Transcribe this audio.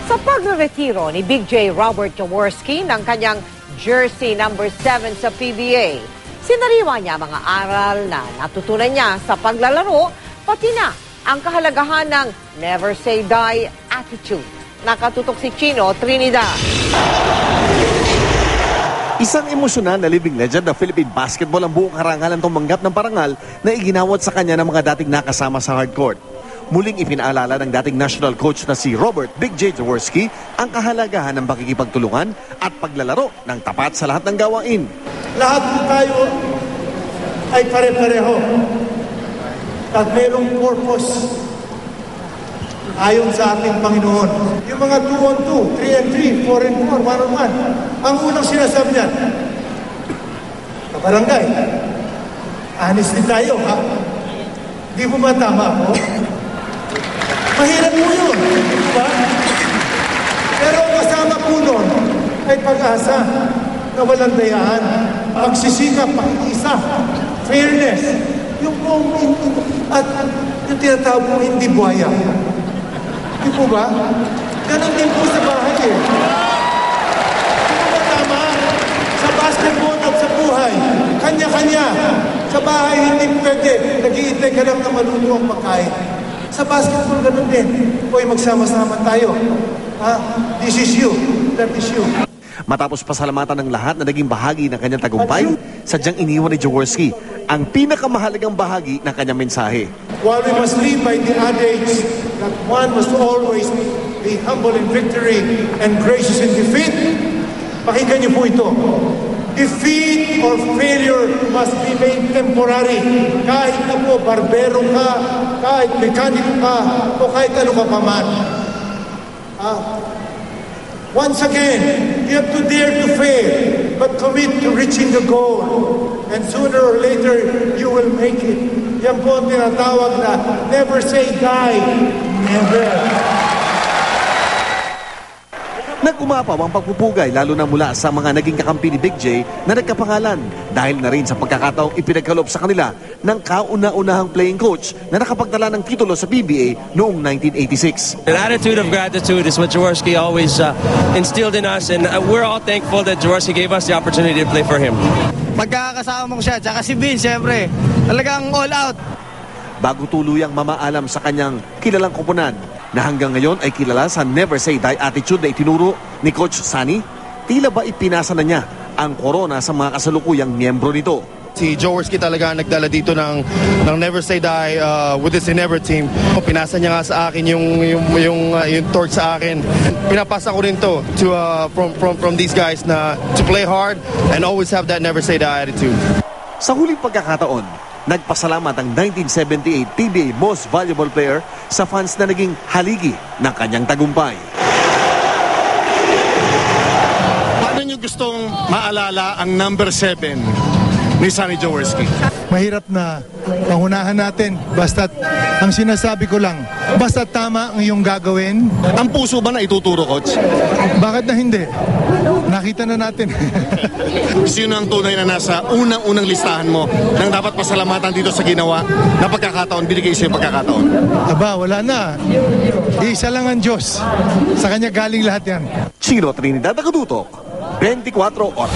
Sa pagre-retiro ni Big J Robert Jaworski ng kanyang jersey number 7 sa PBA, sinariwa niya mga aral na natutunan niya sa paglalaro, pati na ang kahalagahan ng never say die attitude. Nakatutok si Chino Trinidad. Isang emosyonal na living legend ng Philippine basketball ang buong karangalan tumanggap ng parangal na iginawad sa kanya ng mga dating nakasama sa hardcourt. Muling ipinaalala ng dating national coach na si Robert Big J Jaworski ang kahalagahan ng pakikipagtulungan at paglalaro ng tapat sa lahat ng gawain. Lahat po tayo ay pare-pareho at mayroong purpose ayon sa ating Panginoon. Yung mga 2-on-2, 3-3, 4-4, 1-on-1, ang unang sinasabi niyan, kabarangay, honest din tayo, ha? Di mo ba tama ako? Mahirap po yun, di ba? Pero kasama po nun ay pag-asa na walang dayaan, pagsisikap, pakikisa, fairness, yung at yung tinatawag po hindi buhaya. Di po ba? Ganon din po sa bahay eh. Di po ba tama? Sa basketball at sa buhay, kanya-kanya. Sa bahay hindi pwede, nag-iintay ka lang na maluto ang pagkain. Sa basketball, ganun din. Hoy, magsama-sama tayo. This is you. That is you. Matapos pasalamatan ng lahat na naging bahagi ng kanyang tagumpay, sadyang iniwan ni Jaworski ang pinakamahalagang bahagi ng kanyang mensahe. While we must live by the adage that one must always be humble in victory and gracious in defeat, pakinggan niyo po ito. Defeat or failure must be made temporary. Kahit na po barbero ka, kahit mekaniko ka, o kahit ano ka pa man. Once again, you have to dare to fail, but commit to reaching the goal. And sooner or later, you will make it. Yan po ang tinatawag na never say die. Never. Nag-umapaw ang pagpupugay lalo na mula sa mga naging kakampi ni Big J na nagkapangalan dahil na rin sa pagkakataong ipinagkaloob sa kanila ng kauna-unahang playing coach na nakapagdala ng titulo sa PBA noong 1986. An attitude of gratitude is what Jaworski always instilled in us, and we're all thankful that Jaworski gave us the opportunity to play for him. Pagkakasama ko siya, tsaka si Vince, siyempre, talagang all out. Bago tuluyang mamaalam sa kanyang kilalang koponan na hanggang ngayon ay kilala sa never say die attitude na itinuro ni Coach Sunny, tila ba ipinasa na niya ang korona sa mga kasalukuyang miyembro nito. Si Jaworski talaga nagdala dito ng never say die with this never team. Pinasa niya nga sa akin yung torch sa akin. Pinapasa ko rin to from these guys na to play hard and always have that never say die attitude. Sa huling pagkakataon, nagpasalamat ang 1978 PBA Most Valuable Player sa fans na naging haligi ng kanyang tagumpay. Paano niyo gustong maalala ang number 7 ni Sonny Jaworski? Mahirap na pangunahan natin. Basta't ang sinasabi ko lang, basta't tama ang iyong gagawin. Ang puso ba na ituturo, Coach? Bakit na hindi? Nakita na natin. Sino ang tunay na nasa unang-unang listahan mo nang dapat pasalamatan dito sa ginawa na pagkakataon, binigay sa yung pagkakataon? Aba, wala na. Isa lang ang Diyos. Sa Kanya galing lahat yan. Chino Trinidad, Nakatutok, 24 Oras.